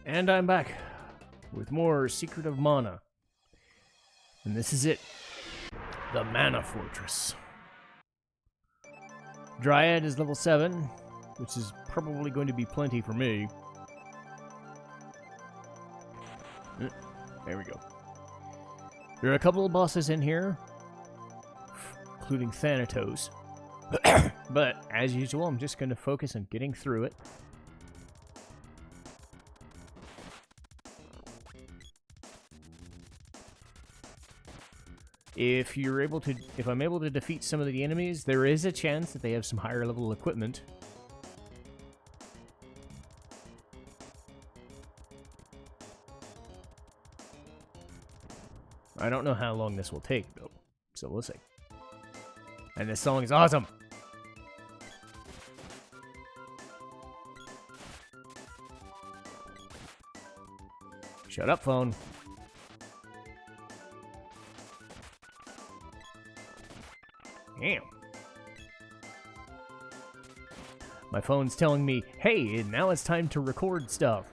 And I'm back with more Secret of Mana. And this is it. The Mana Fortress. Dryad is level 7, which is probably going to be plenty for me. There we go. There are a couple of bosses in here, including Thanatos. But, as usual, I'm just going to focus on getting through it. If I'm able to defeat some of the enemies, there is a chance that they have some higher level equipment. I don't know how long this will take, though, so we'll see. And this song is awesome! Shut up, phone. Damn. My phone's telling me, hey, now it's time to record stuff.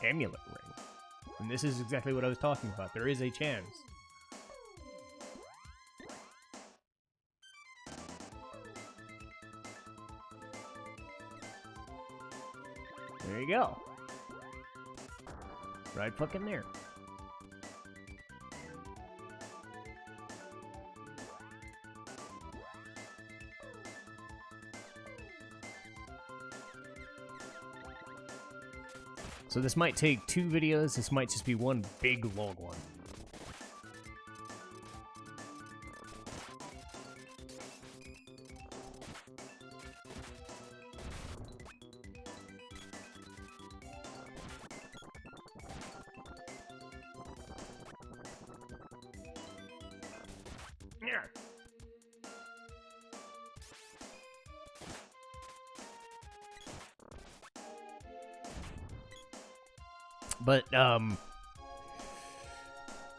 Amulet ring. And this is exactly what I was talking about. There is a chance. There you go. Right fucking there. So this might take 2 videos, this might just be one big long one. Yeah. But,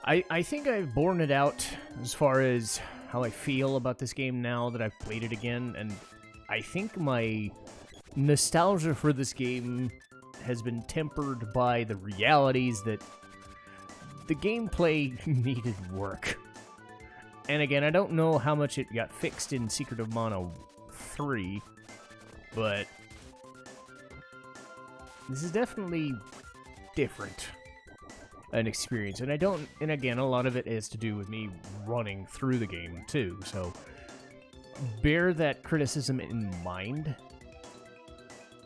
I think I've borne it out as far as how I feel about this game now that I've played it again, and I think my nostalgia for this game has been tempered by the realities that the gameplay needed work. And again, I don't know how much it got fixed in Secret of Mana 3, but this is definitely different an experience, and again, a lot of it is to do with me running through the game too, so bear that criticism in mind,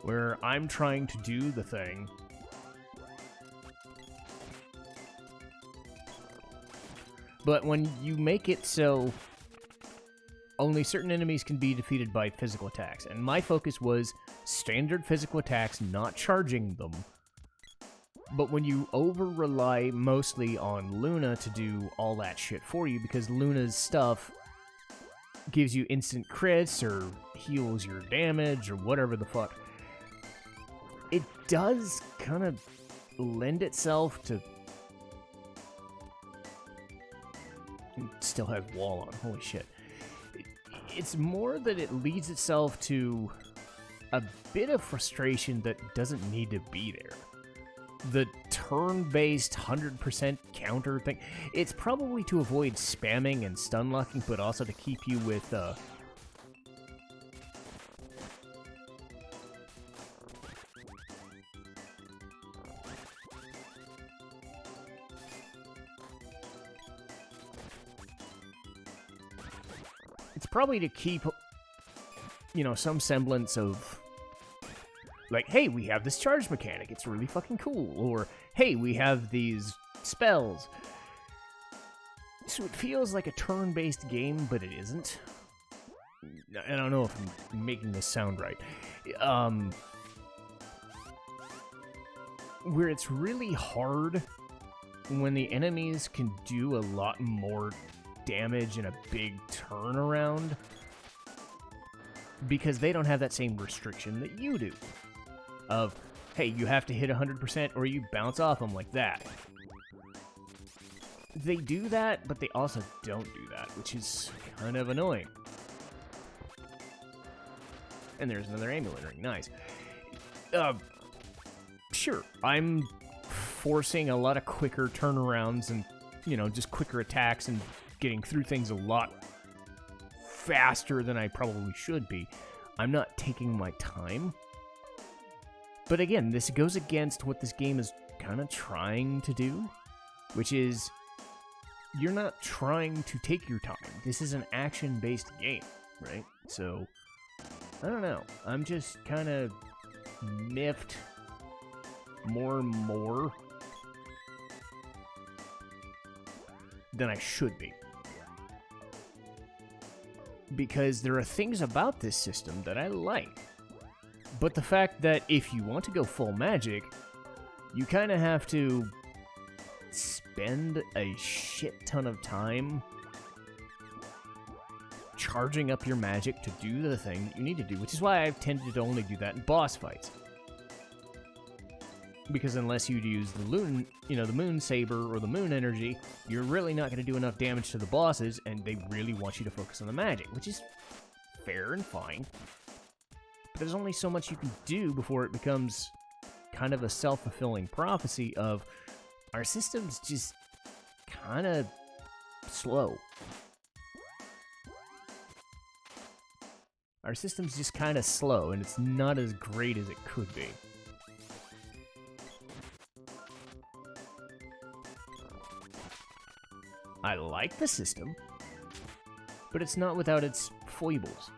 where I'm trying to do the thing, but when you make it so only certain enemies can be defeated by physical attacks, and my focus was standard physical attacks, not charging them. But when you over-rely mostly on Luna to do all that shit for you, because Luna's stuff gives you instant crits or heals your damage or whatever the fuck, it does kind of lend itself to... It still has wall on, holy shit. It's more that it leads itself to a bit of frustration that doesn't need to be there. The turn-based 100% counter thing, it's probably to avoid spamming and stun locking, but also to keep you with, it's probably to keep, you know, some semblance of... Like, hey, we have this charge mechanic, it's really fucking cool. Or, hey, we have these spells. So it feels like a turn-based game, but it isn't. I don't know if I'm making this sound right. where it's really hard when the enemies can do a lot more damage in a big turnaround because they don't have that same restriction that you do of, hey, you have to hit 100% or you bounce off them like that. They do that, but they also don't do that, which is kind of annoying. And there's another amulet ring. Nice. Sure, I'm forcing a lot of quicker turnarounds and, you know, just quicker attacks and getting through things a lot faster than I probably should be. I'm not taking my time. But again, this goes against what this game is kind of trying to do, which is you're not trying to take your time. This is an action-based game, right? So, I don't know. I'm just kind of miffed more and more than I should be. Because there are things about this system that I like. But the fact that if you want to go full magic, you kind of have to spend a shit ton of time charging up your magic to do the thing that you need to do, which is why I've tended to only do that in boss fights. Because unless you use the moon saber or the moon energy, you're really not going to do enough damage to the bosses, and they really want you to focus on the magic, which is fair and fine. But there's only so much you can do before it becomes kind of a self-fulfilling prophecy of our system's just kind of slow. Our system's just kind of slow, and it's not as great as it could be. I like the system, but it's not without its foibles.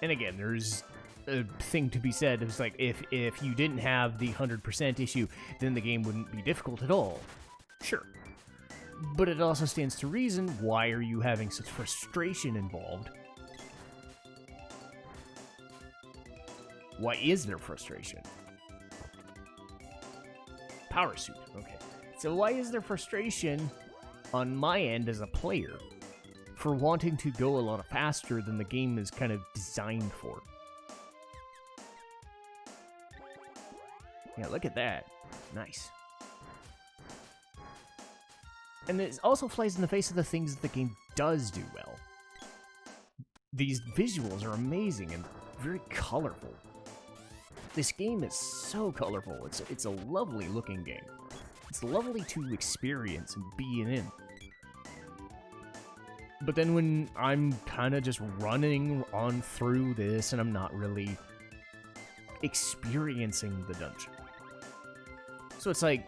And again, there's a thing to be said. It's like, if you didn't have the 100% issue, then the game wouldn't be difficult at all. Sure. But it also stands to reason, why are you having such frustration involved? Why is there frustration? Power suit, okay. So why is there frustration on my end as a player for wanting to go a lot faster than the game is kind of designed for? Yeah, look at that. Nice. And it also flies in the face of the things that the game does do well. These visuals are amazing and very colorful. This game is so colorful. It's a lovely looking game. It's lovely to experience and be in. But then when I'm kind of just running on through this and I'm not really experiencing the dungeon. So it's like,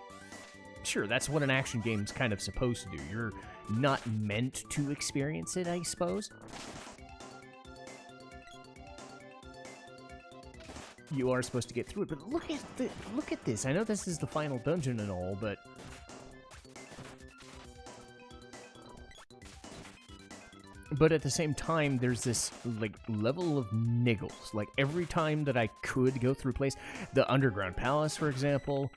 sure, that's what an action game's kind of supposed to do. You're not meant to experience it, I suppose. You are supposed to get through it, but look at this. I know this is the final dungeon and all, but at the same time, there's this like level of niggles. Like every time that I could go through a place, the Underground Palace, for example,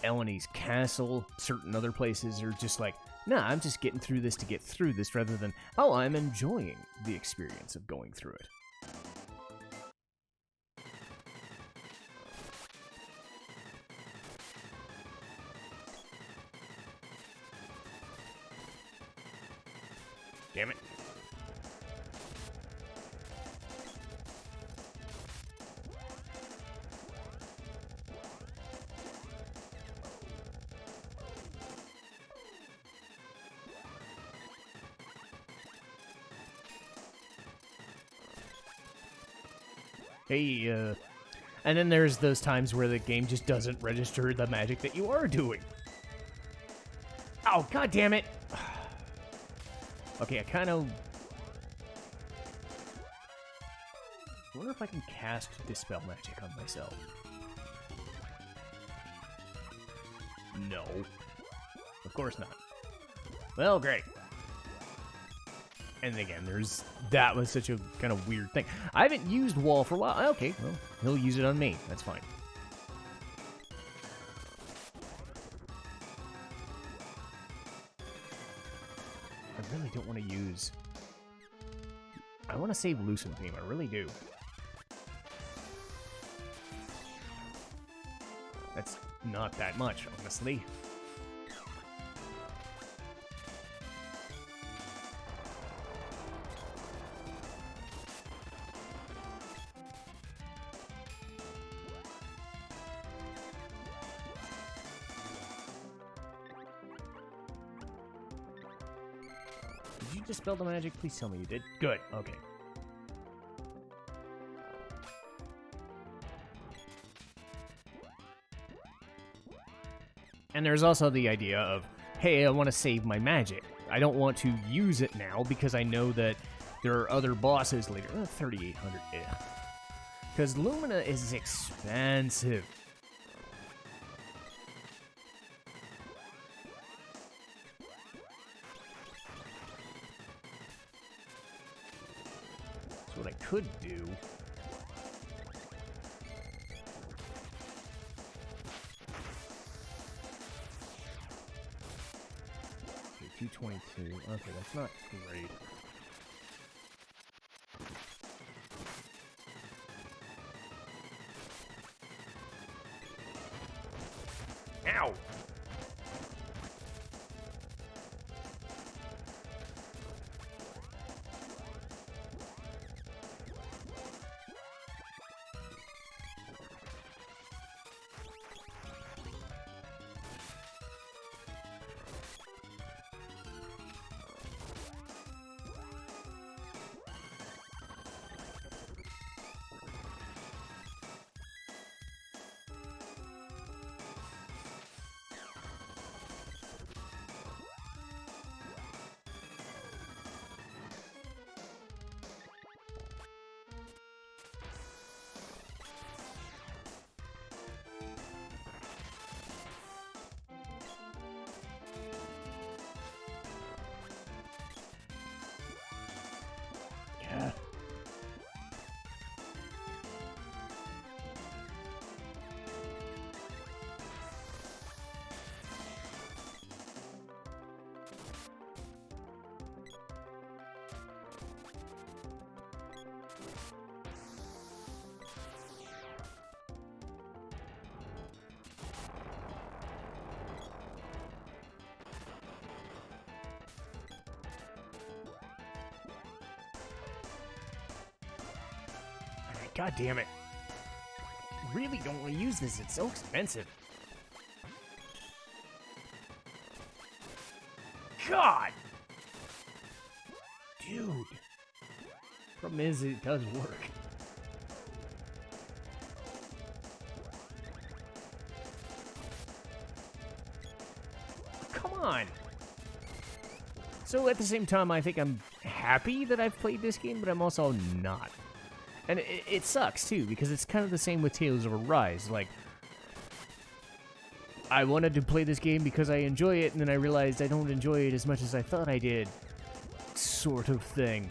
Eleni's Castle, certain other places are just like, nah, I'm just getting through this to get through this, rather than, oh, I'm enjoying the experience of going through it. Damn it. Hey, and then there's those times where the game just doesn't register the magic that you are doing. Oh, god damn it. Okay, I kind of wonder if I can cast Dispel Magic on myself. No. Of course not. Well, great. And again, that was such a kind of weird thing. I haven't used Wall for a while. Okay, well, he'll use it on me. That's fine. I really don't want to use... I want to save Lucent Beam, I really do. That's not that much, honestly. Did you dispel the magic? Please tell me you did. Good, okay. And there's also the idea of, hey, I want to save my magic. I don't want to use it now because I know that there are other bosses later. 3,800, yeah. Because Lumina is expensive. So what I could do... Okay, 222. Okay, that's not great. Ow! Yeah. God damn it. Really don't want to use this. It's so expensive. God! Dude. Problem is, it does work. Come on! So at the same time, I think I'm happy that I've played this game, but I'm also not. And it sucks, too, because it's kind of the same with Tales of Arise. Like, I wanted to play this game because I enjoy it, and then I realized I don't enjoy it as much as I thought I did. Sort of thing.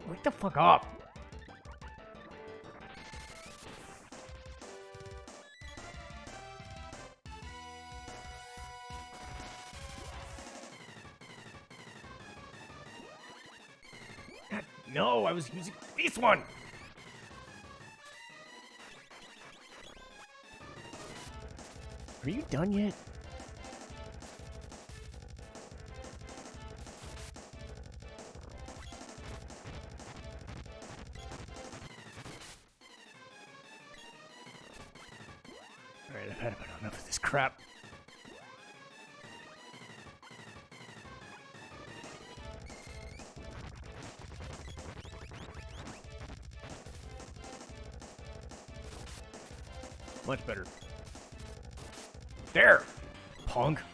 Wake the fuck up! God, No, I was using this one! Are you done yet? Alright, I've had about enough of this crap. Much better. There! Punk. You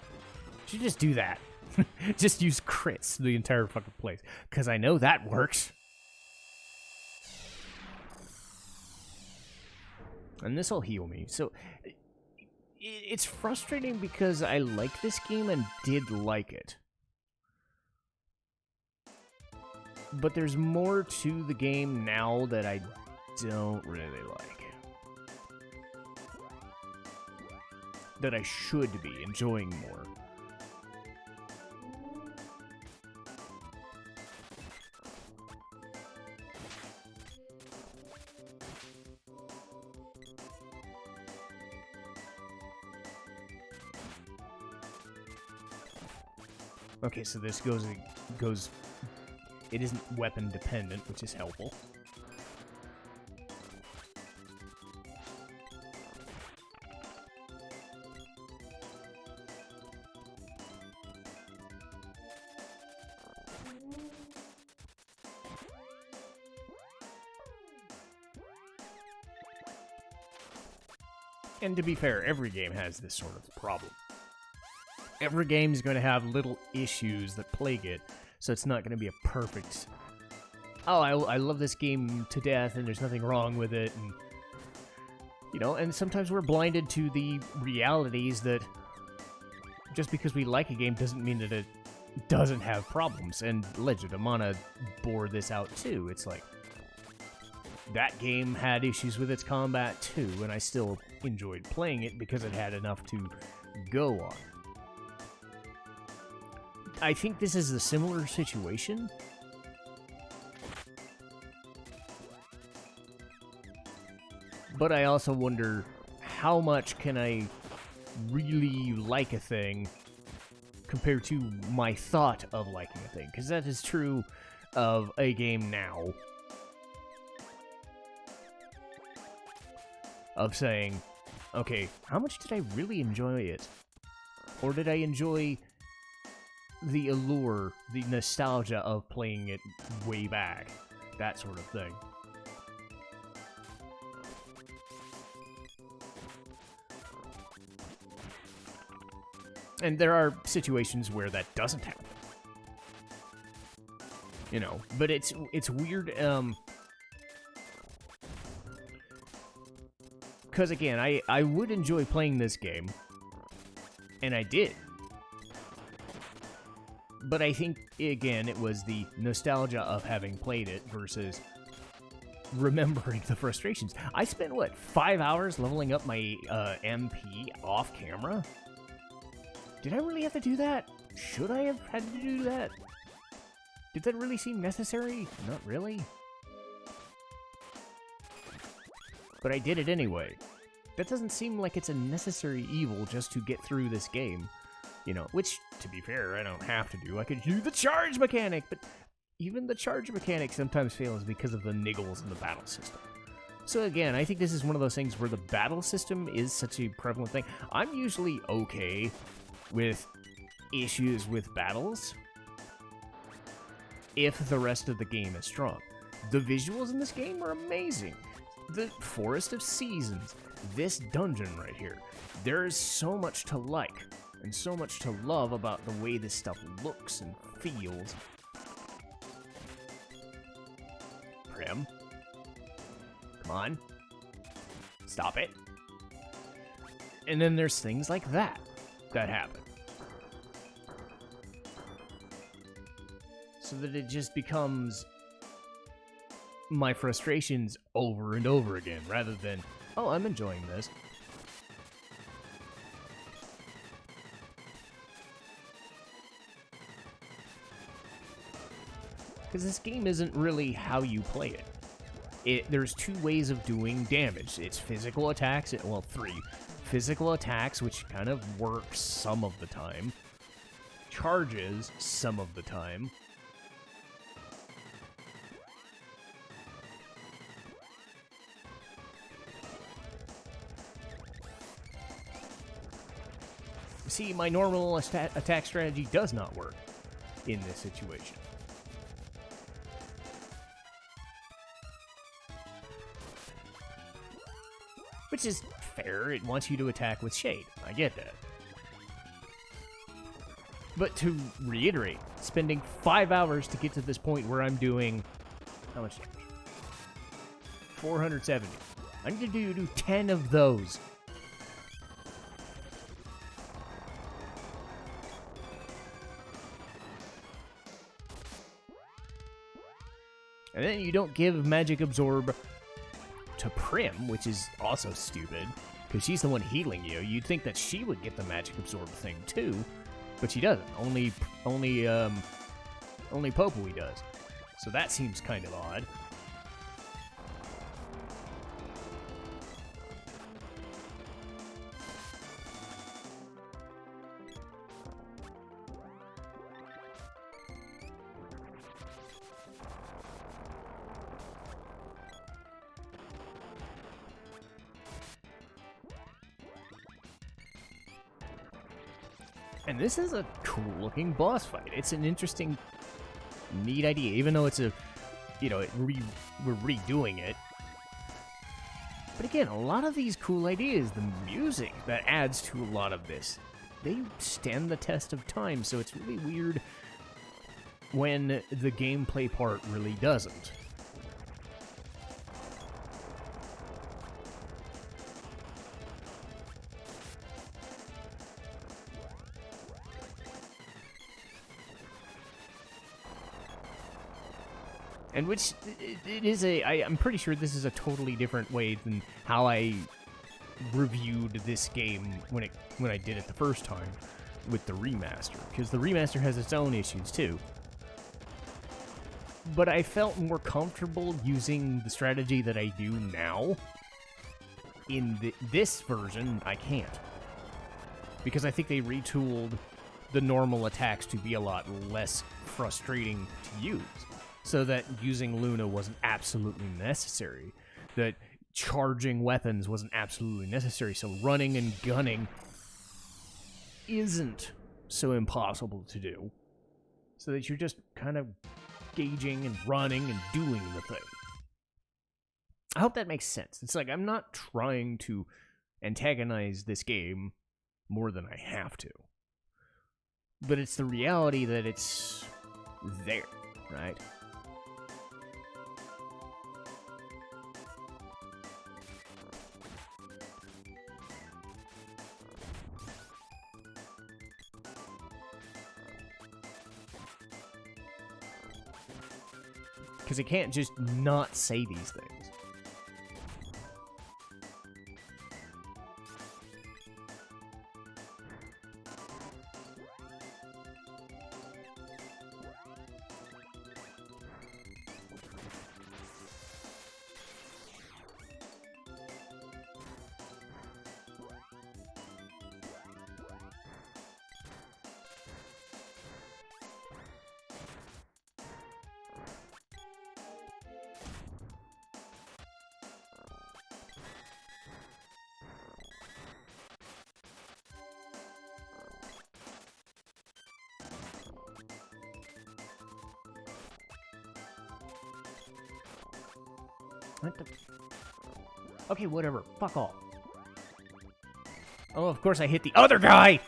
should just do that. Just use crits the entire fucking place. Because I know that works. And this will heal me. So, it's frustrating because I like this game and did like it. But there's more to the game now that I don't really like. That I should be enjoying more. Okay, so this goes, it isn't weapon dependent, which is helpful. And to be fair, every game has this sort of problem. Every game is going to have little issues that plague it, so it's not going to be a perfect... Oh, I love this game to death, and there's nothing wrong with it, and... You know, and sometimes we're blinded to the realities that just because we like a game doesn't mean that it doesn't have problems. And Legend of Mana bore this out too. It's like, that game had issues with its combat too, and I still enjoyed playing it because it had enough to go on. I think this is a similar situation. But I also wonder, how much can I really like a thing compared to my thought of liking a thing? Because that is true of a game now. Of saying, okay, how much did I really enjoy it? Or did I enjoy the allure, the nostalgia of playing it way back? That sort of thing. And there are situations where that doesn't happen. You know, but it's weird, because again, I would enjoy playing this game, and I did. But I think, again, it was the nostalgia of having played it versus remembering the frustrations. I spent, what, 5 hours leveling up my MP off camera? Did I really have to do that? Should I have had to do that? Did that really seem necessary? Not really. But I did it anyway. That doesn't seem like it's a necessary evil just to get through this game. You know, which, to be fair, I don't have to do. I could do the charge mechanic, but even the charge mechanic sometimes fails because of the niggles in the battle system. So again, I think this is one of those things where the battle system is such a prevalent thing. I'm usually okay with issues with battles if the rest of the game is strong. The visuals in this game are amazing. The Forest of Seasons, this dungeon right here, there is so much to like and so much to love about the way this stuff looks and feels. Prim, come on, stop it. And then there's things like that happen. So that it just becomes my frustrations over and over again, rather than, oh, I'm enjoying this. Because this game isn't really how you play it. There's two ways of doing damage. It's physical attacks, well, three. Physical attacks, which kind of works some of the time. Charges some of the time. See, my normal attack strategy does not work in this situation. Which is fair, it wants you to attack with shade. I get that. But to reiterate, spending 5 hours to get to this point where I'm doing... How much damage? 470. I need to do 10 of those. And then you don't give Magic Absorb to Prim, which is also stupid, because she's the one healing you. You'd think that she would get the Magic Absorb thing too, but she doesn't. Only Popui does. So that seems kind of odd. And this is a cool-looking boss fight. It's an interesting, neat idea, even though it's a, you know, we're redoing it. But again, a lot of these cool ideas, the music that adds to a lot of this, they stand the test of time, so it's really weird when the gameplay part really doesn't. And which, it is I'm pretty sure this is a totally different way than how I reviewed this game when I did it the first time with the remaster. Because the remaster has its own issues too. But I felt more comfortable using the strategy that I do now. In this version, I can't. Because I think they retooled the normal attacks to be a lot less frustrating to use. So that using Luna wasn't absolutely necessary. That charging weapons wasn't absolutely necessary. So running and gunning isn't so impossible to do. So that you're just kind of gauging and running and doing the thing. I hope that makes sense. It's like I'm not trying to antagonize this game more than I have to. But it's the reality that it's there, right? Because it can't just not say these things. What the... Okay, whatever. Fuck off. Oh, of course I hit the other guy!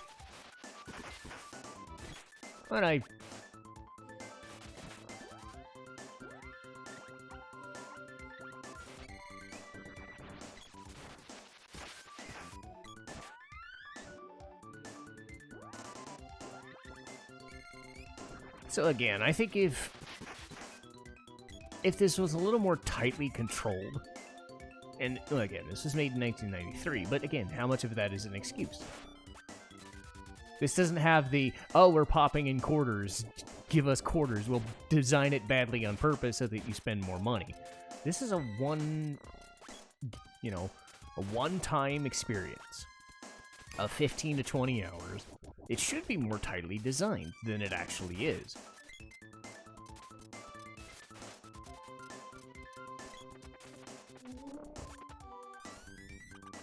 But I... So again, I think if this was a little more tightly controlled, and well, again, this was made in 1993, but again, how much of that is an excuse? This doesn't have the, oh, we're popping in quarters. Give us quarters. We'll design it badly on purpose so that you spend more money. This is a one-time experience of 15 to 20 hours. It should be more tightly designed than it actually is.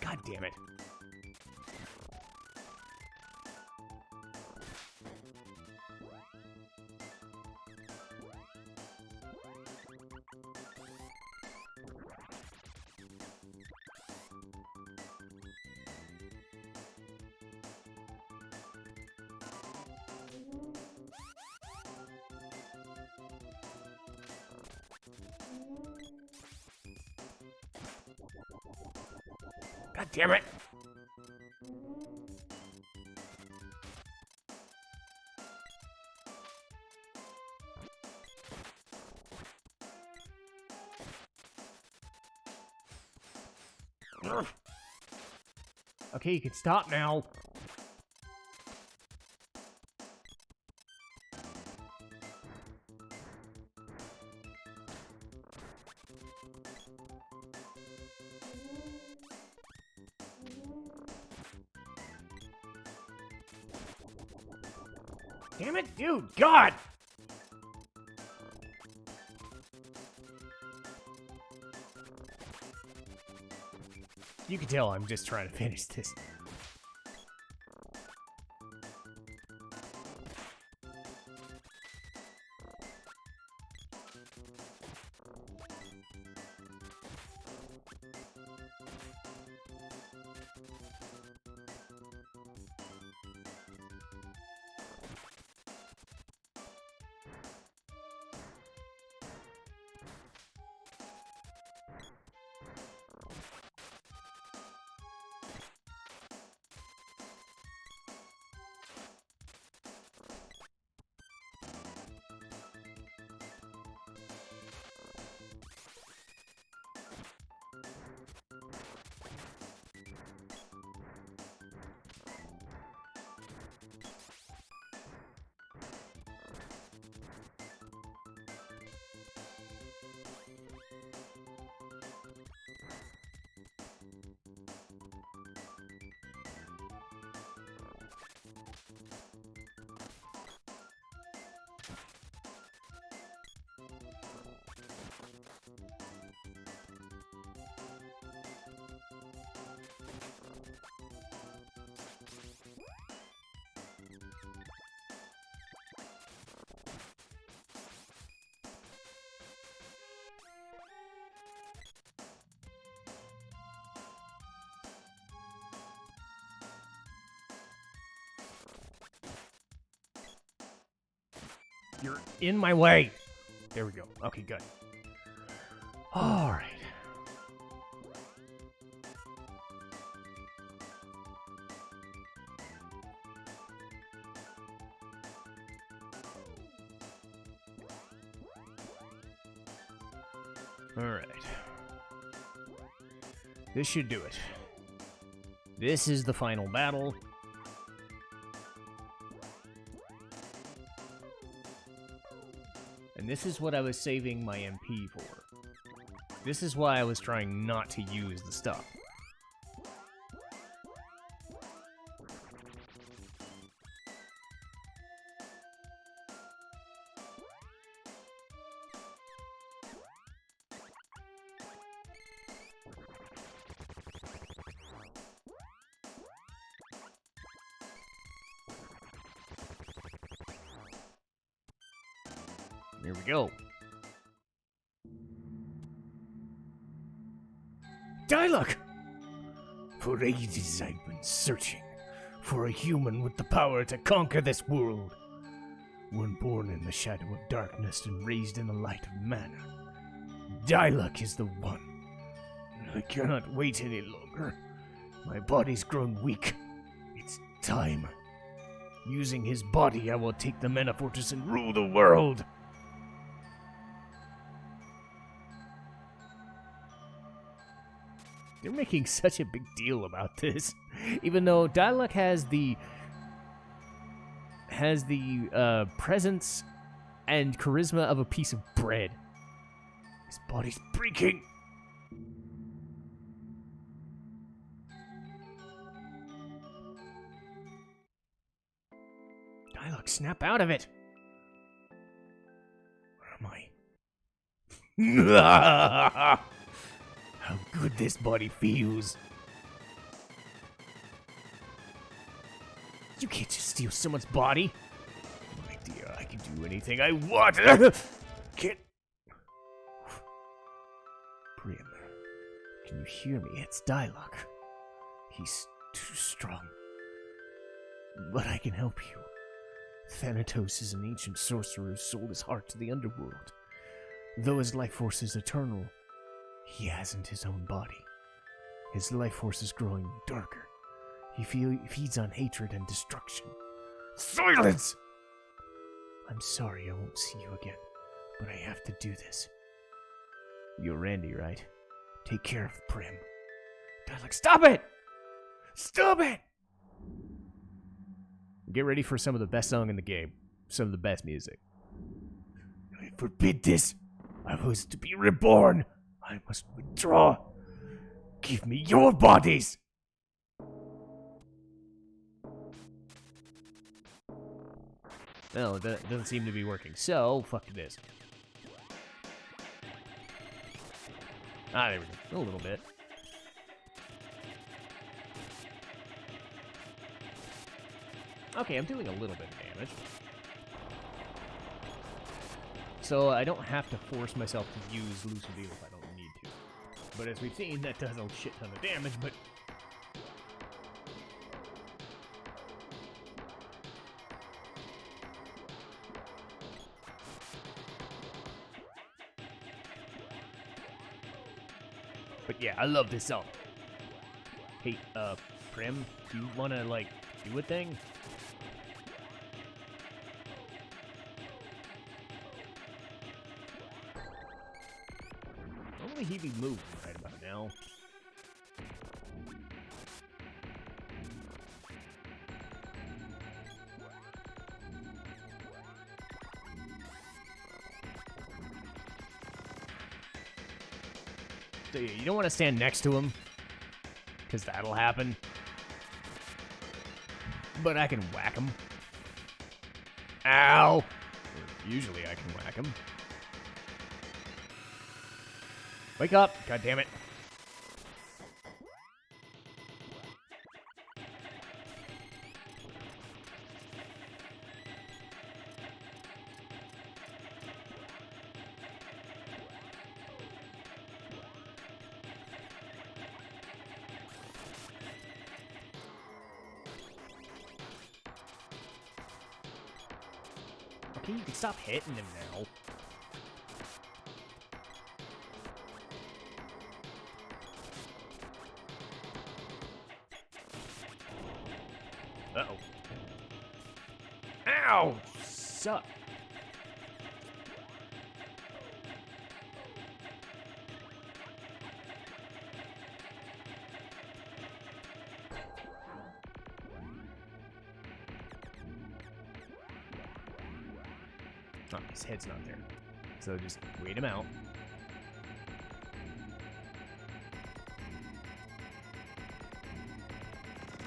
God damn it. God damn it! Okay, you can stop now. Damn it, dude! God! You can tell I'm just trying to finish this. You're in my way. There we go. Okay, good. All right. All right. This should do it. This is the final battle. And this is what I was saving my MP for. This is why I was trying not to use the stuff. Here we go. Dialogue! For ages I've been searching for a human with the power to conquer this world. One born in the shadow of darkness and raised in the light of manna. Dialogue is the one. I cannot wait any longer. My body's grown weak. It's time. Using his body, I will take the Mana Fortress and rule the world. They're making such a big deal about this. Even though Dialogue has the has the presence and charisma of a piece of bread. His body's breaking. Dialogue, snap out of it. Where am I? How good this body feels. You can't just steal someone's body. My dear, I can do anything I want. Can't. Prim, can you hear me? It's Dialogue. He's too strong. But I can help you. Thanatos is an ancient sorcerer who sold his heart to the underworld. Though his life force is eternal, he hasn't his own body. His life force is growing darker. He feeds on hatred and destruction. Silence! I'm sorry I won't see you again, but I have to do this. You're Randy, right? Take care of Prim. Dialogue, stop it! Stop it! Get ready for some of the best song in the game. Some of the best music. I forbid this. I was to be reborn. I must withdraw. Give me your bodies. No, that doesn't seem to be working. So, fuck this. Ah, there we go. A little bit. Okay, I'm doing a little bit of damage. So I don't have to force myself to use Lucid Deal if I don't need to. But as we've seen, that does a shit ton of damage, but... But yeah, I love this song. Hey, Prim, do you wanna, like, do a thing? Normally he'd be moving right about now. So you don't want to stand next to him, because that'll happen. But I can whack him. Ow! Or usually I can whack him. Wake up! God damn it. Okay, you can stop hitting him now. Uh-oh. Ow! Suck. Oh, his head's not there. So just wait him out.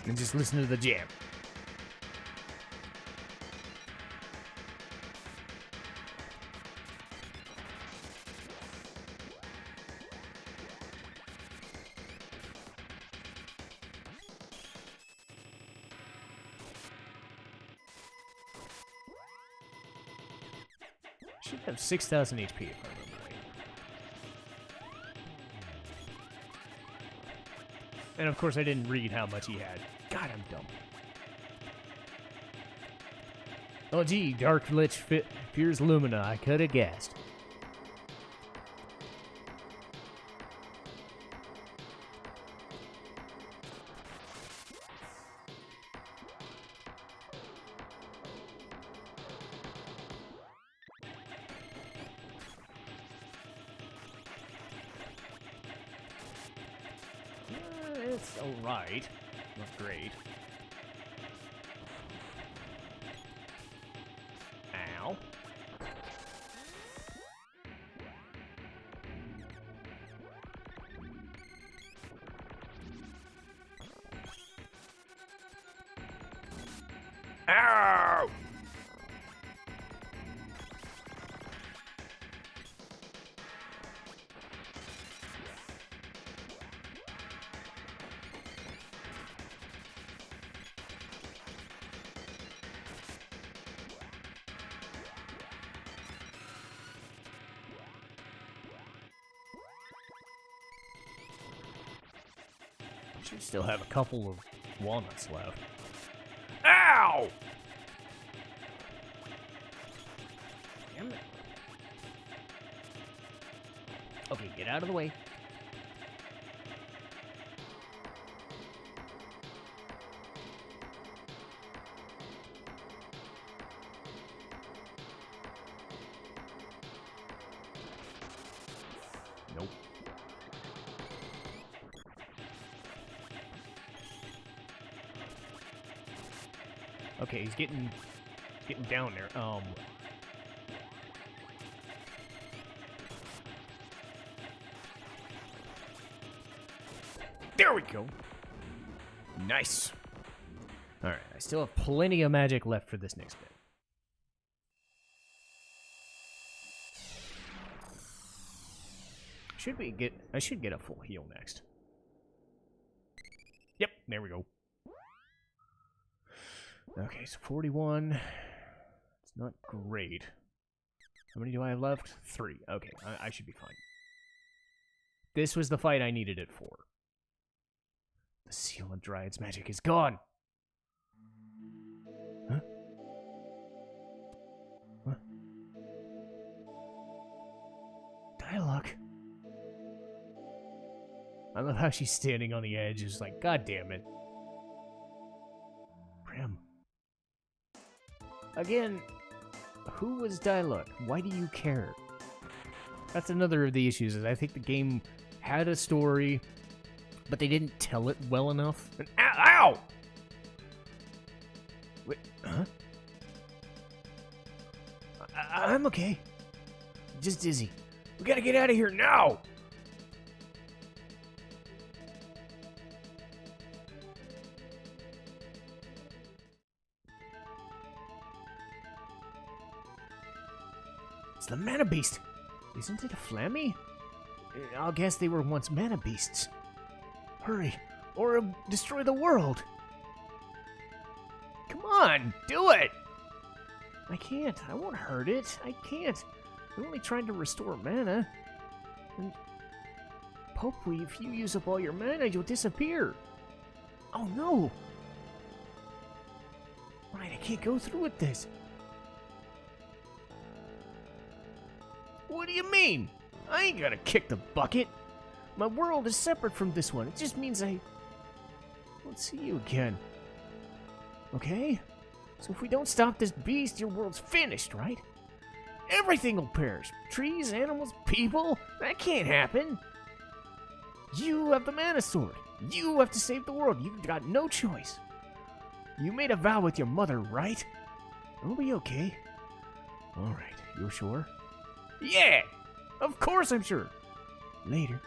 And just listen to the jam. Should have 6,000 HP if I remember right. And of course I didn't read how much he had. God, I'm dumb. Oh gee, Dark Lich fears Lumina. I could have guessed. It's alright. Not great. Ow. Ow! Should still have a couple of walnuts left. Ow! Damn it. Okay, get out of the way. Nope. Okay, he's getting down there. There we go. Nice. All right, I still have plenty of magic left for this next bit. I should get a full heal next. Yep, there we go. Okay, so 41. It's not great. How many do I have left? 3. Okay, I should be fine. This was the fight I needed it for. The seal of Dryad's magic is gone. Huh? What? Dialogue. I love how she's standing on the edge, just like, God damn it. Prim. Again, who was Dialogue? Why do you care? That's another of the issues, is I think the game had a story, but they didn't tell it well enough. And, ow! Wait, huh? I'm okay. Just dizzy. We gotta get out of here now! It's the Mana Beast. Isn't it a Flammy? I'll guess they were once Mana Beasts. Hurry, or it'll destroy the world. Come on, do it! I can't. I won't hurt it. I can't. I'm only trying to restore mana. And hopefully, if you use up all your mana, you'll disappear. Oh no! Right, I can't go through with this. What do you mean? I ain't gonna kick the bucket. My world is separate from this one. It just means I won't see you again. Okay? So if we don't stop this beast, your world's finished, right? Everything will perish. Trees, animals, people. That can't happen. You have the Mana Sword. You have to save the world. You've got no choice. You made a vow with your mother, right? It'll be okay. Alright, you sure? Yeah! Of course I'm sure. Later.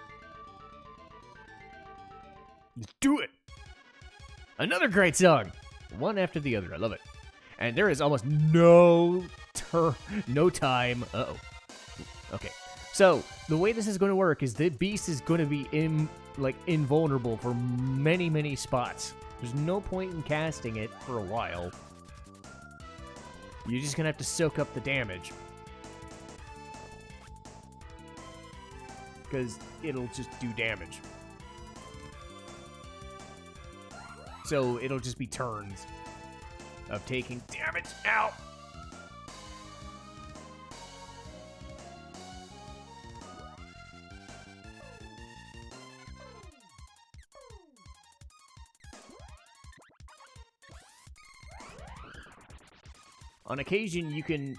Let's do it! Another great song! One after the other. I love it. And there is almost no time. Uh-oh. Okay. So, the way this is going to work is the beast is going to be invulnerable for many, many spots. There's no point in casting it for a while. You're just going to have to soak up the damage. Because it'll just do damage. So it'll just be turns of taking damage out. On occasion, you can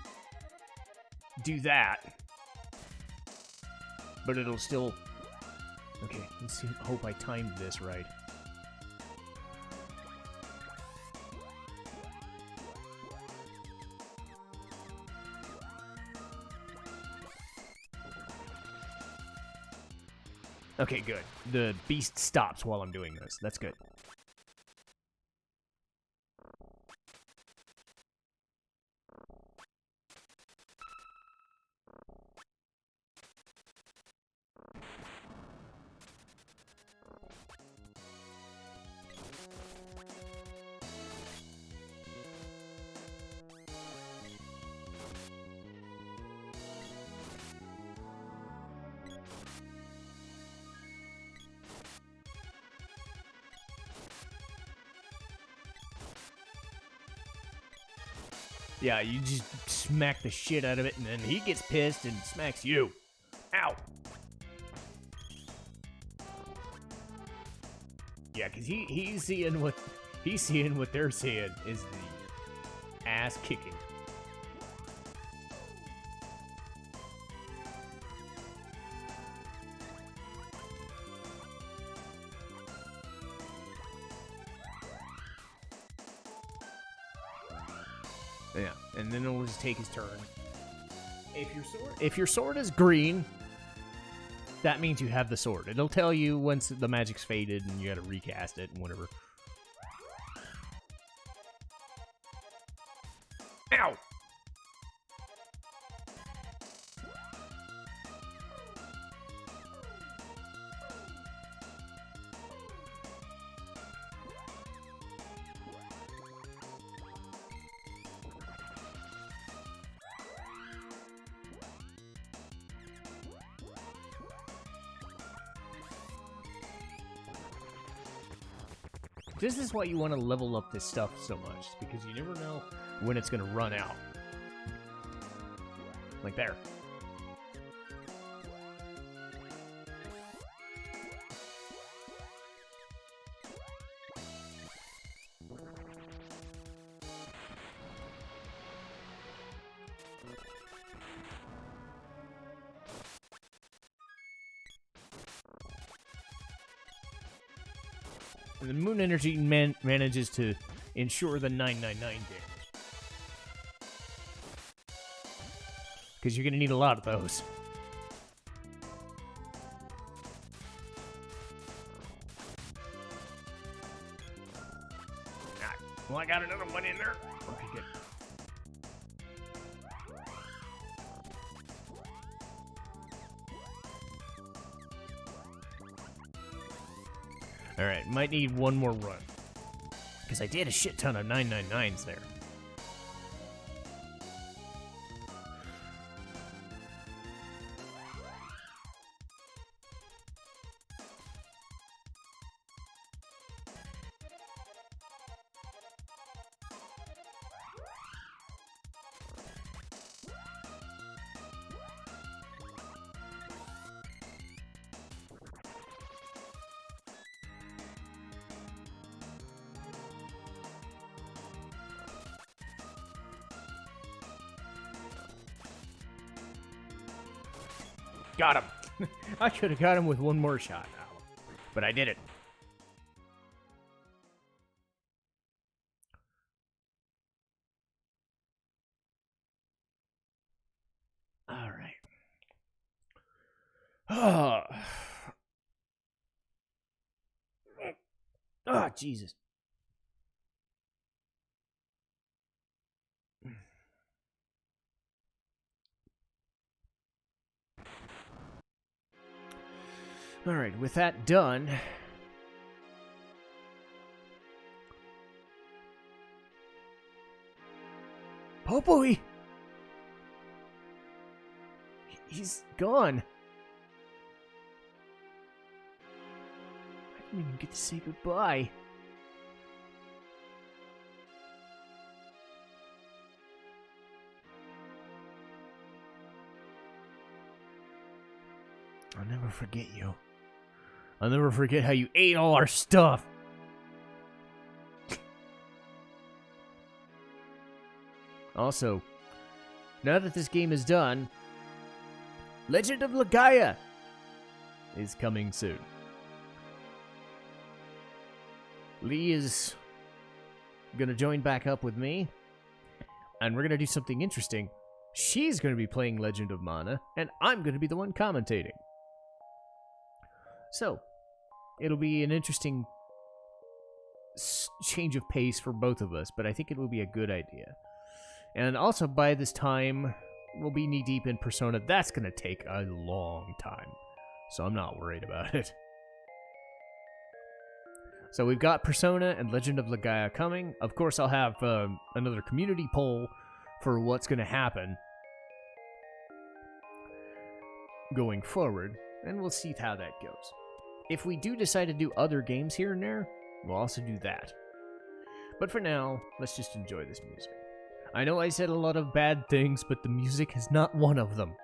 do that. But it'll still... Okay, let's see. Hope I timed this right. Okay, good. The beast stops while I'm doing this. That's good. Yeah, you just smack the shit out of it, and then he gets pissed and smacks you. Ow! Yeah, because he's seeing what they're seeing is the ass kicking. Yeah, and then it'll just take his turn. If your sword is green, that means you have the sword. It'll tell you once the magic's faded and you gotta recast it and whatever. Ow! This is why you want to level up this stuff so much, because you never know when it's going to run out. Like there. And the moon energy manages to ensure the 999 damage. Because you're going to need a lot of those. Well, I got another one in there. Okay, good. Alright, might need one more run. Because I did a shit ton of 999s there. Got him. I could have got him with one more shot, but I did it. All right. Oh, Jesus. All right, with that done, Popoy! He's gone. I didn't even get to say goodbye. I'll never forget you. I'll never forget how you ate all our stuff. Also, now that this game is done, Legend of Legaia is coming soon. Lee is gonna join back up with me, and we're gonna do something interesting. She's gonna be playing Legend of Mana, and I'm gonna be the one commentating. So, it'll be an interesting change of pace for both of us, but I think it will be a good idea. And also, by this time, we'll be knee-deep in Persona. That's going to take a long time, so I'm not worried about it. So we've got Persona and Legend of Legaia coming. Of course, I'll have another community poll for what's going to happen going forward, and we'll see how that goes. If we do decide to do other games here and there, we'll also do that. But for now, let's just enjoy this music. I know I said a lot of bad things, but the music is not one of them.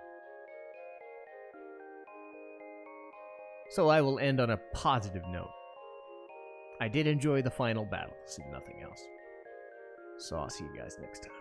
So I will end on a positive note. I did enjoy the final battle, if nothing else. So I'll see you guys next time.